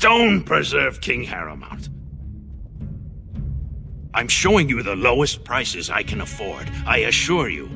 stone preserve King Harrowmount. I'm showing you the lowest prices I can afford, I assure you.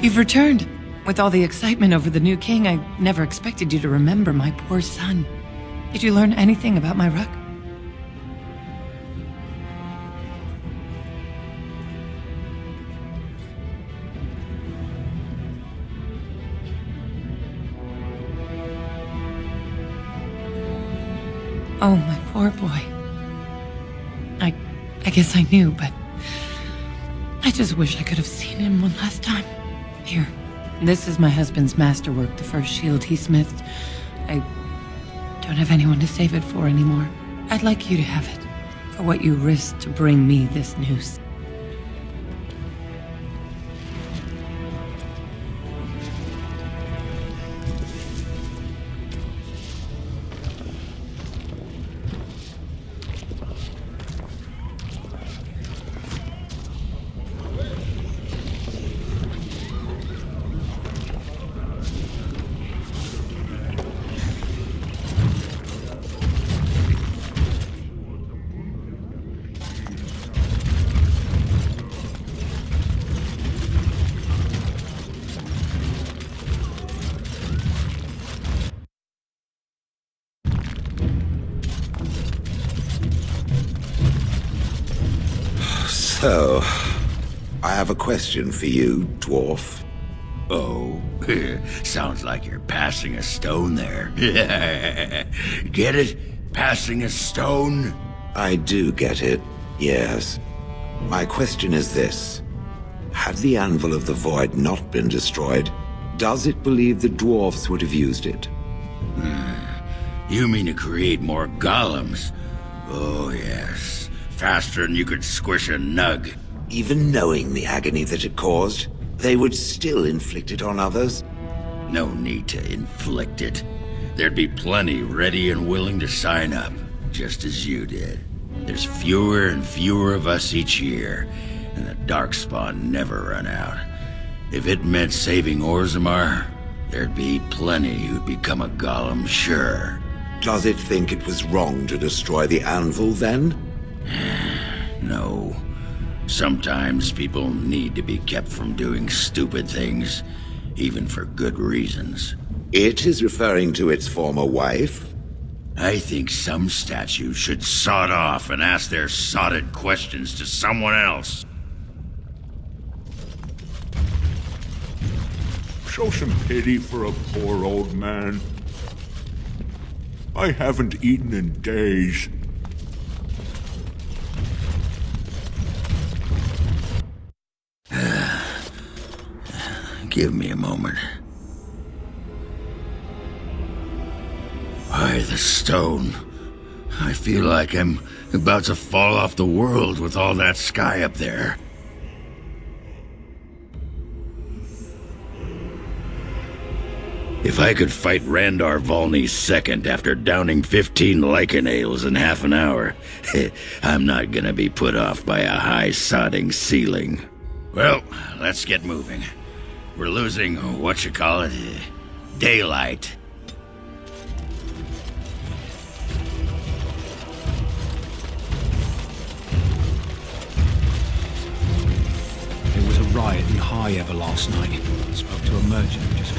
You've returned. With all the excitement over the new king, I never expected you to remember my poor son. Did you learn anything about my ruck? Oh, my poor boy. I guess I knew, but I just wish I could have seen him one last time. Here, this is my husband's masterwork, the first shield he smithed. I don't have anyone to save it for anymore. I'd like you to have it, for what you risked to bring me this news. So, I have a question for you, dwarf. Oh, sounds like you're passing a stone there. Get it? Passing a stone? I do get it, yes. My question is this. Had the Anvil of the Void not been destroyed, does it believe the dwarves would have used it? You mean to create more golems? Oh, yes. Faster than you could squish a nug. Even knowing the agony that it caused, they would still inflict it on others? No need to inflict it. There'd be plenty ready and willing to sign up, just as you did. There's fewer and fewer of us each year, and the Darkspawn never run out. If it meant saving Orzammar, there'd be plenty who'd become a golem, sure. Does it think it was wrong to destroy the Anvil, then? No. Sometimes people need to be kept from doing stupid things, even for good reasons. It is referring to its former wife? I think some statues should sod off and ask their sodded questions to someone else. Show some pity for a poor old man. I haven't eaten in days. Give me a moment. Why, the stone. I feel like I'm about to fall off the world with all that sky up there. If I could fight Randar Volney's second after downing 15 lichen ales in half an hour, I'm not gonna be put off by a high sodding ceiling. Well, let's get moving. We're losing, daylight. There was a riot in High Ever last night. Spoke to a merchant who just...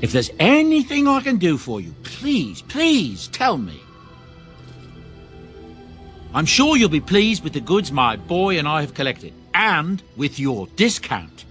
If there's anything I can do for you, please tell me. I'm sure you'll be pleased with the goods my boy and I have collected, and with your discount.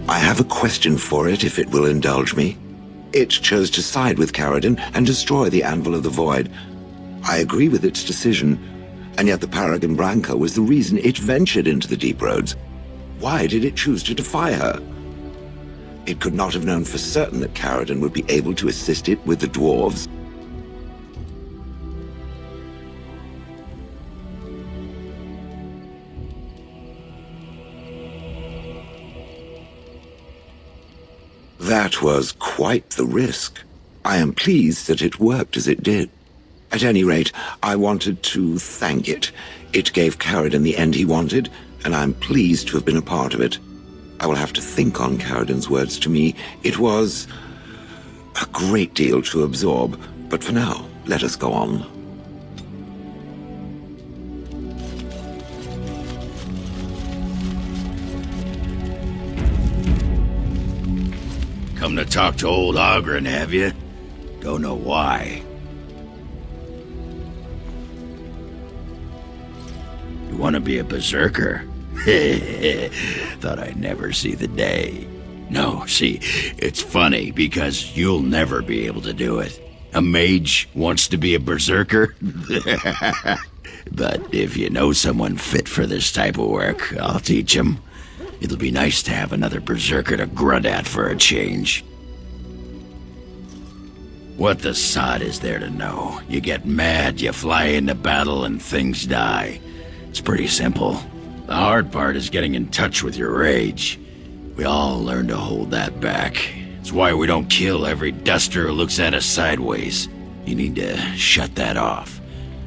I have a question for it, if it will indulge me. It chose to side with Caradon and destroy the Anvil of the Void. I agree with its decision, and yet the Paragon Branca was the reason it ventured into the Deep Roads. Why did it choose to defy her? It could not have known for certain that Caradon would be able to assist it with the dwarves. That was quite the risk. I am pleased that it worked as it did. At any rate, I wanted to thank it. It gave Caradon the end he wanted, and I'm pleased to have been a part of it. I will have to think on Caradon's words to me. It was a great deal to absorb, but for now, let us go on. Come to talk to old Ogren, have you? Don't know why. You want to be a berserker? Thought I'd never see the day. No, see, it's funny because you'll never be able to do it. A mage wants to be a berserker? But if you know someone fit for this type of work, I'll teach him. It'll be nice to have another berserker to grunt at for a change. What the sod is there to know? You get mad, you fly into battle, and things die. It's pretty simple. The hard part is getting in touch with your rage. We all learn to hold that back. It's why we don't kill every duster who looks at us sideways. You need to shut that off.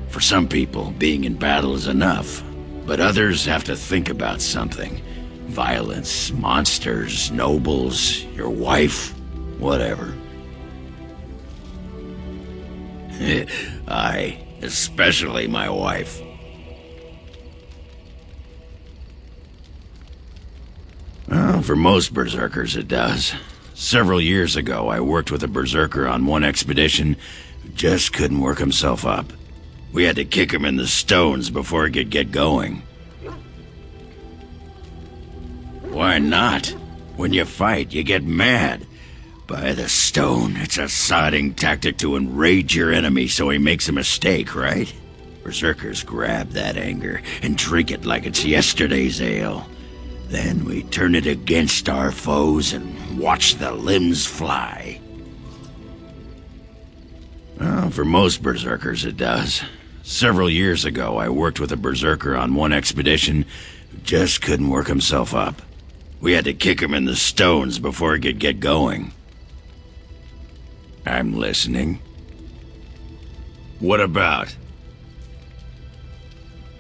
For some people, being in battle is enough. But others have to think about something. Violence, monsters, nobles, your wife, whatever. Aye, especially my wife. Well, for most berserkers it does. Several years ago, I worked with a berserker on one expedition who just couldn't work himself up. We had to kick him in the stones before he could get going. Why not? When you fight, you get mad. By the stone, it's a sodding tactic to enrage your enemy so he makes a mistake, right? Berserkers grab that anger and drink it like it's yesterday's ale. Then we turn it against our foes and watch the limbs fly. Well, for most berserkers it does. Several years ago, I worked with a berserker on one expedition who just couldn't work himself up. We had to kick him in the stones before he could get going. I'm listening. What about?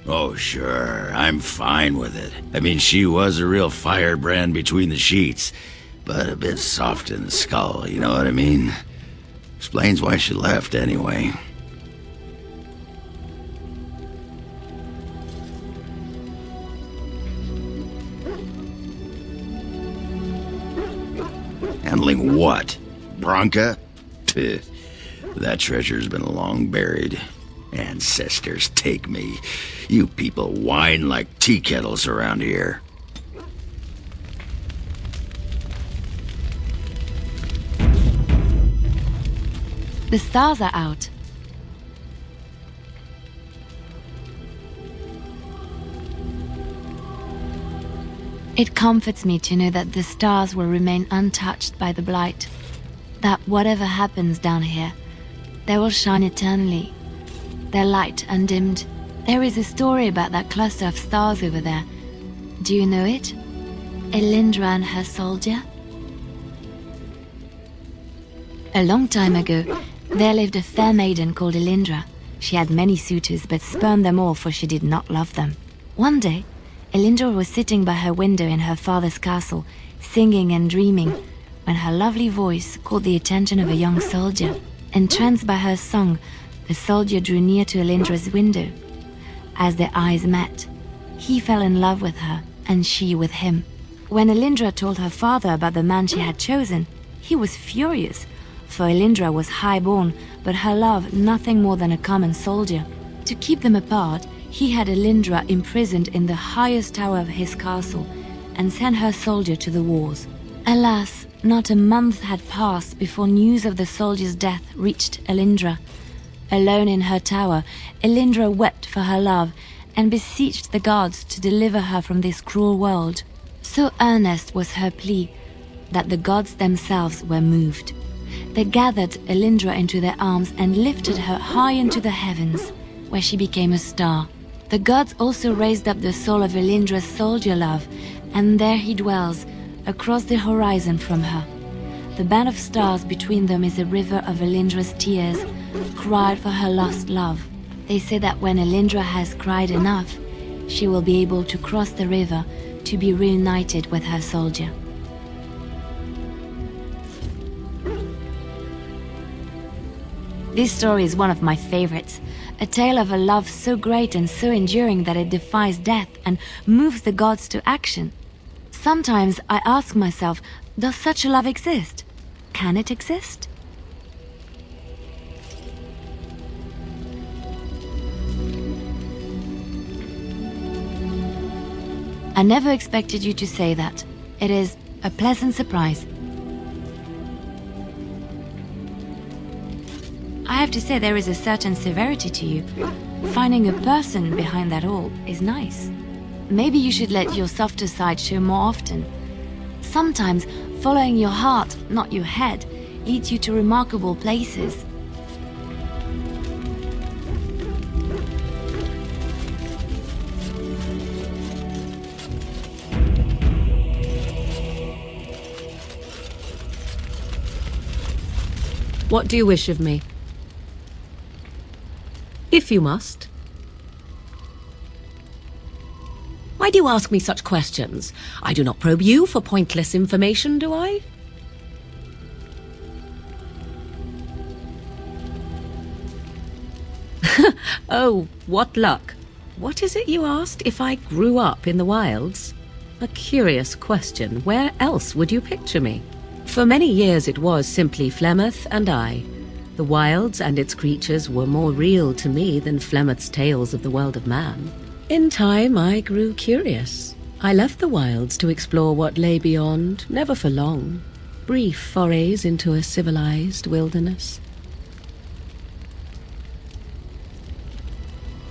Oh, sure, I'm fine with it. I mean, she was a real firebrand between the sheets. but a bit soft in the skull, you know what I mean? Explains why she left anyway. Handling what? Bronca? Pfft. That treasure's been long buried. Ancestors take me. You people whine like tea kettles around here. The stars are out. It comforts me to know that the stars will remain untouched by the blight. That whatever happens down here, they will shine eternally, their light undimmed. There is a story about that cluster of stars over there. Do you know it? Elindra and her soldier? A long time ago, there lived a fair maiden called Elindra. She had many suitors, but spurned them all, for she did not love them. One day, Elindra was sitting by her window in her father's castle, singing and dreaming, when her lovely voice caught the attention of a young soldier. Entranced by her song, the soldier drew near to Elindra's window. As their eyes met, he fell in love with her, and she with him. When Elindra told her father about the man she had chosen, he was furious, for Elindra was high-born, but her love nothing more than a common soldier. To keep them apart, he had Elindra imprisoned in the highest tower of his castle, and sent her soldier to the wars. Alas, not a month had passed before news of the soldier's death reached Elindra. Alone in her tower, Elindra wept for her love, and beseeched the gods to deliver her from this cruel world. So earnest was her plea, that the gods themselves were moved. They gathered Elindra into their arms and lifted her high into the heavens, where she became a star. The gods also raised up the soul of Elindra's soldier love, and there he dwells, across the horizon from her. The band of stars between them is a river of Elindra's tears, cried for her lost love. They say that when Elindra has cried enough, she will be able to cross the river to be reunited with her soldier. This story is one of my favorites, a tale of a love so great and so enduring that it defies death and moves the gods to action. Sometimes I ask myself, does such a love exist? Can it exist? I never expected you to say that. It is a pleasant surprise. I have to say there is a certain severity to you. Finding a person behind that all is nice. Maybe you should let your softer side show more often. Sometimes following your heart, not your head, leads you to remarkable places. What do you wish of me? If you must. Why do you ask me such questions? I do not probe you for pointless information, do I? Oh, what luck. What is it you asked? If I grew up in the wilds? A curious question. Where else would you picture me? For many years it was simply Flemeth and I. The wilds and its creatures were more real to me than Flemeth's tales of the world of man. In time I grew curious. I left the wilds to explore what lay beyond, never for long. Brief forays into a civilized wilderness.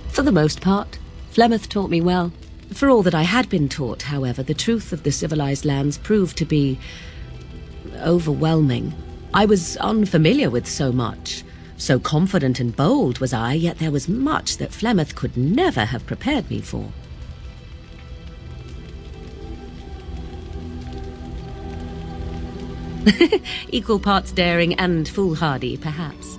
For the most part, Flemeth taught me well. For all that I had been taught, however, the truth of the civilized lands proved to be overwhelming. I was unfamiliar with so much. So confident and bold was I, yet there was much that Flemeth could never have prepared me for. Equal parts daring and foolhardy, perhaps.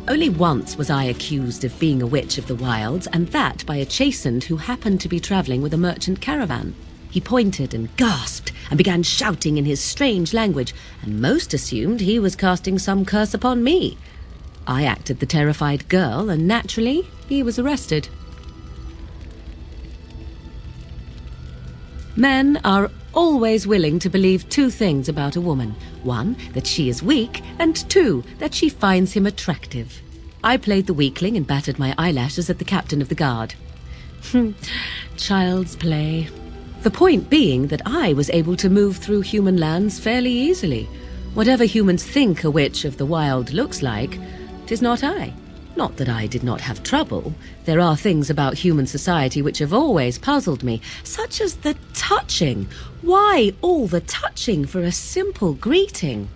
Only once was I accused of being a witch of the wilds, and that by a chastened who happened to be travelling with a merchant caravan. He pointed and gasped and began shouting in his strange language, and most assumed he was casting some curse upon me. I acted the terrified girl, and naturally, he was arrested. Men are always willing to believe two things about a woman. One, that she is weak, and two, that she finds him attractive. I played the weakling and battered my eyelashes at the captain of the guard. Child's play. The point being that I was able to move through human lands fairly easily. Whatever humans think a witch of the wild looks like, 'tis not I. Not that I did not have trouble. There are things about human society which have always puzzled me, such as the touching. Why all the touching for a simple greeting?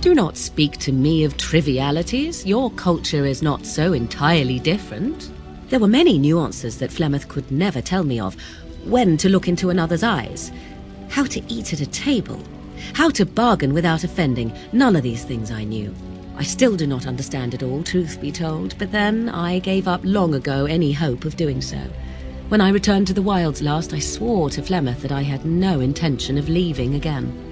Do not speak to me of trivialities. Your culture is not so entirely different. There were many nuances that Flemeth could never tell me of. When to look into another's eyes, how to eat at a table, how to bargain without offending. None of these things I knew. I still do not understand it all, truth be told, but then I gave up long ago any hope of doing so. When I returned to the wilds last, I swore to Flemeth that I had no intention of leaving again.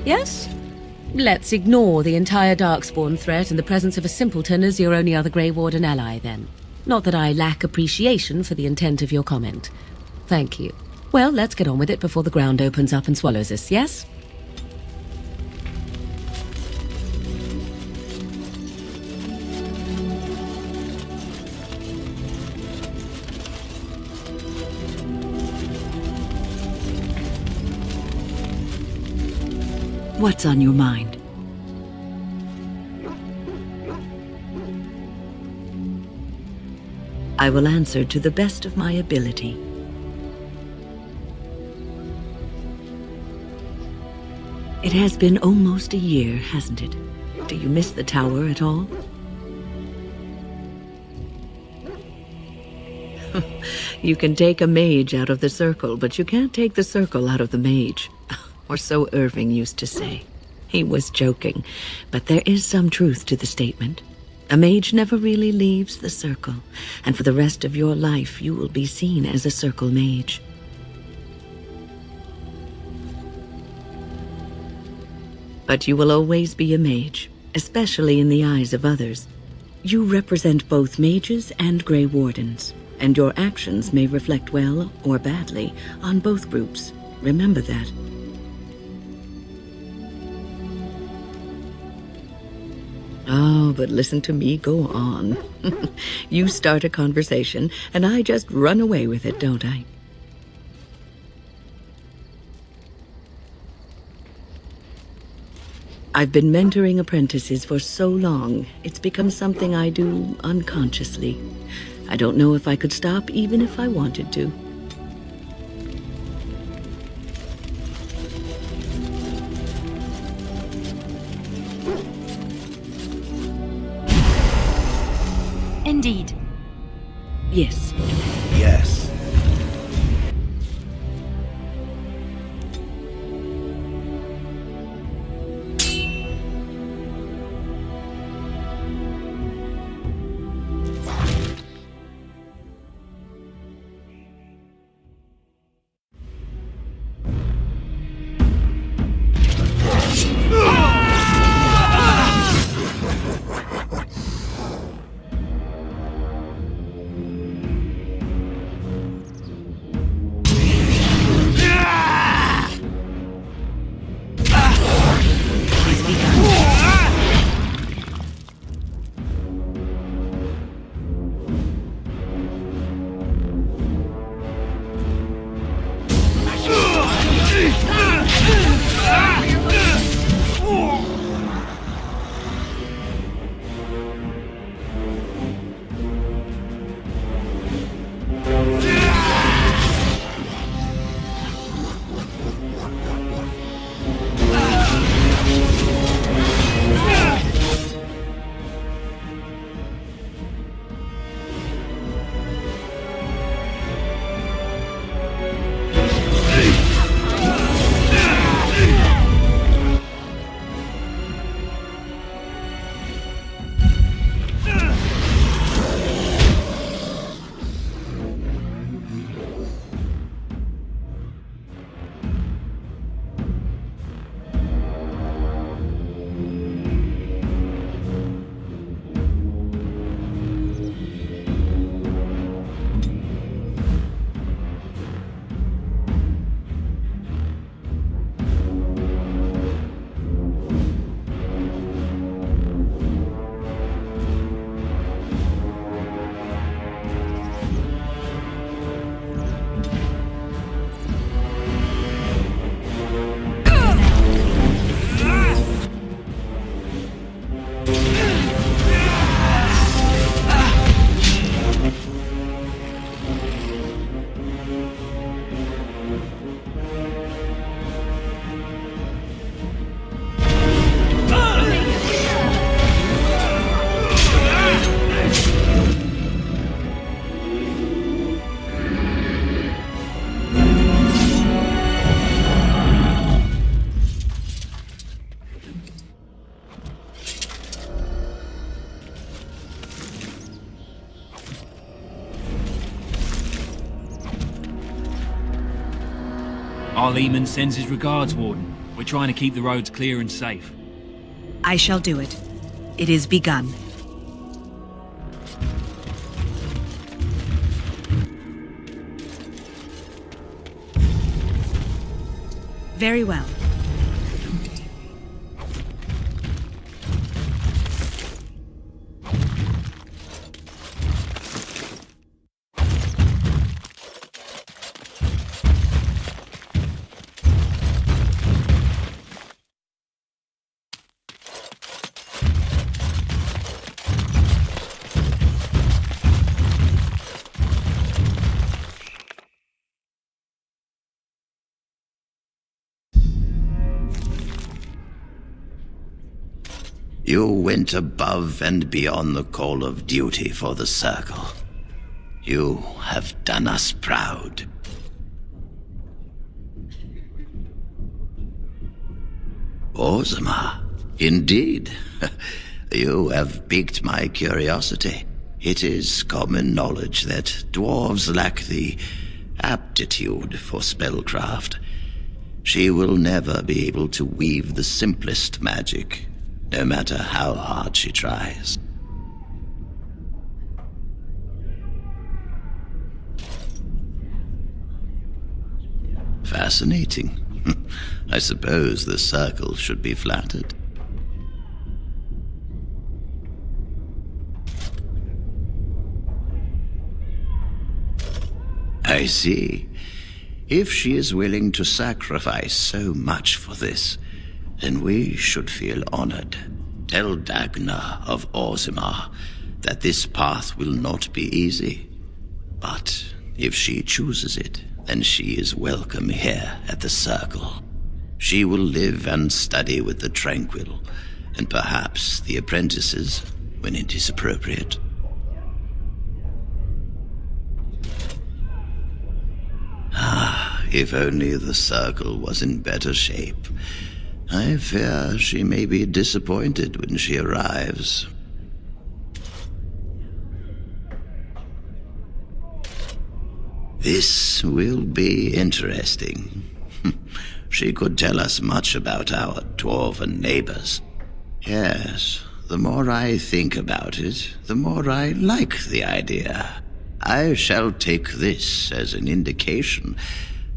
Yes? Let's ignore the entire Darkspawn threat in the presence of a simpleton as your only other Grey Warden ally, then. Not that I lack appreciation for the intent of your comment. Thank you. Well, let's get on with it before the ground opens up and swallows us, yes? What's on your mind? I will answer to the best of my ability. It has been almost a year, hasn't it? Do you miss the tower at all? You can take a mage out of the circle, but you can't take the circle out of the mage. Or so Irving used to say. He was joking, but there is some truth to the statement. A mage never really leaves the circle, and for the rest of your life you will be seen as a circle mage. But you will always be a mage, especially in the eyes of others. You represent both mages and Grey Wardens, and your actions may reflect well or badly on both groups. Remember that. Oh, but listen to me go on. You start a conversation, and I just run away with it, don't I? I've been mentoring apprentices for so long, it's become something I do unconsciously. I don't know if I could stop even if I wanted to. Indeed. Yes. Yes. Our Lehman sends his regards, Warden. We're trying to keep the roads clear and safe. I shall do it. It is begun. Very well. You went above and beyond the call of duty for the Circle. You have done us proud. Orzammar, indeed. You have piqued my curiosity. It is common knowledge that dwarves lack the aptitude for spellcraft. She will never be able to weave the simplest magic, no matter how hard she tries. Fascinating. I suppose the Circle should be flattered. I see. If she is willing to sacrifice so much for this, then we should feel honored. Tell Dagna of Orzammar that this path will not be easy. But if she chooses it, then she is welcome here at the Circle. She will live and study with the Tranquil, and perhaps the apprentices, when it is appropriate. If only the Circle was in better shape. I fear she may be disappointed when she arrives. This will be interesting. She could tell us much about our dwarven neighbors. Yes, the more I think about it, the more I like the idea. I shall take this as an indication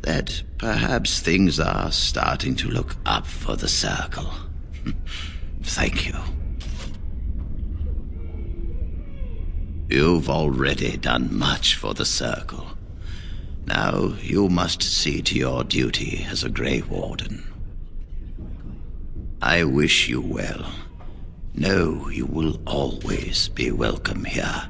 that perhaps things are starting to look up for the Circle. Thank you. You've already done much for the Circle. Now you must see to your duty as a Grey Warden. I wish you well. Know you will always be welcome here.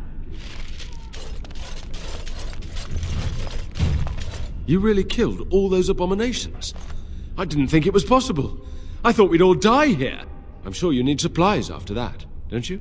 You really killed all those abominations? I didn't think it was possible. I thought we'd all die here. I'm sure you need supplies after that, don't you?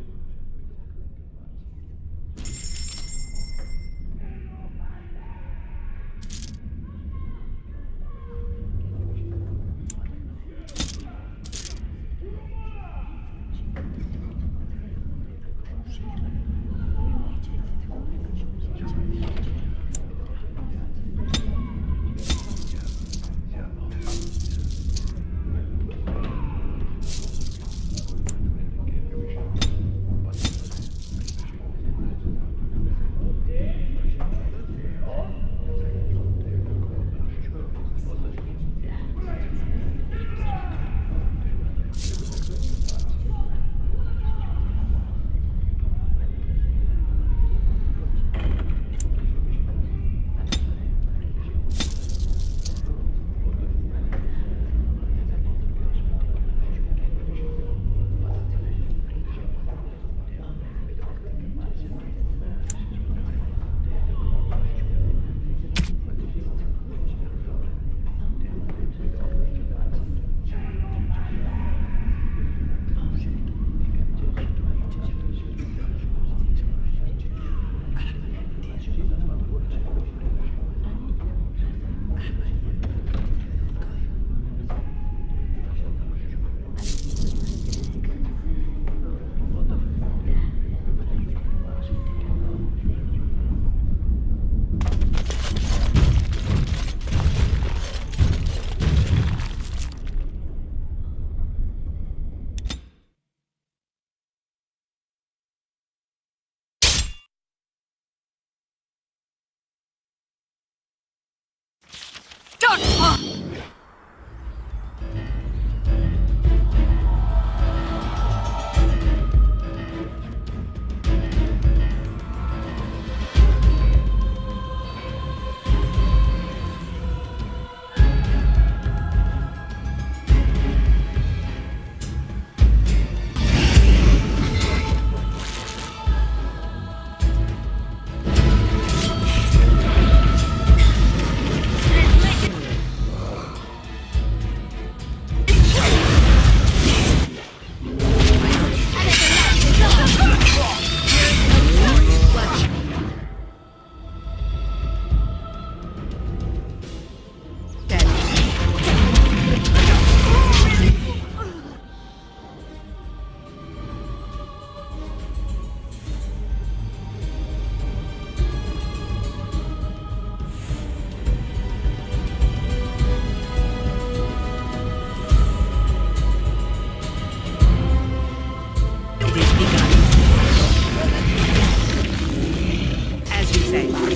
say.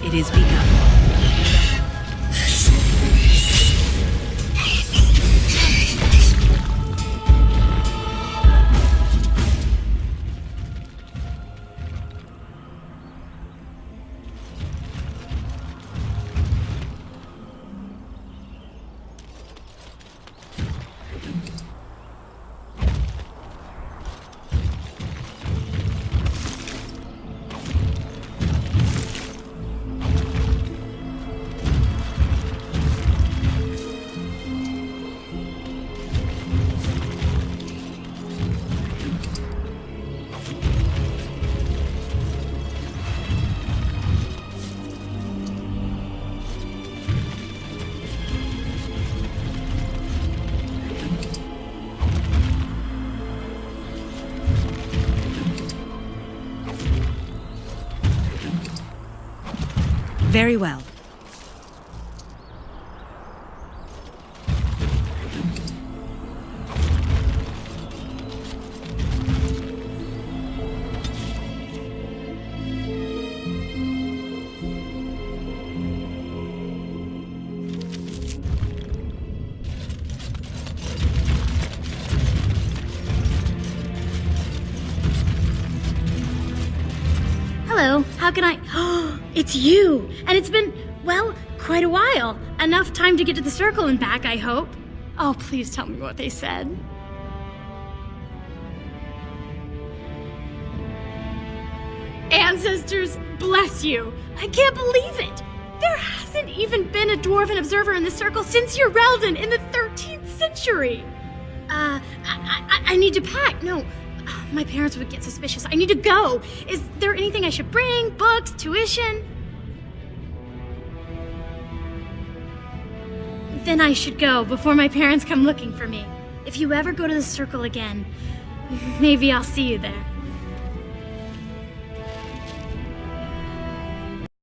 It is begun. Very well. Hello, how can I... Oh, it's you! And it's been, well, quite a while. Enough time to get to the circle and back, I hope. Oh, please tell me what they said. Ancestors, bless you! I can't believe it! There hasn't even been a dwarven observer in the circle since Urelden in the 13th century! I need to pack. No, my parents would get suspicious. I need to go. Is there anything I should bring? Books? Tuition? Then I should go before my parents come looking for me. If you ever go to the circle again, maybe I'll see you there.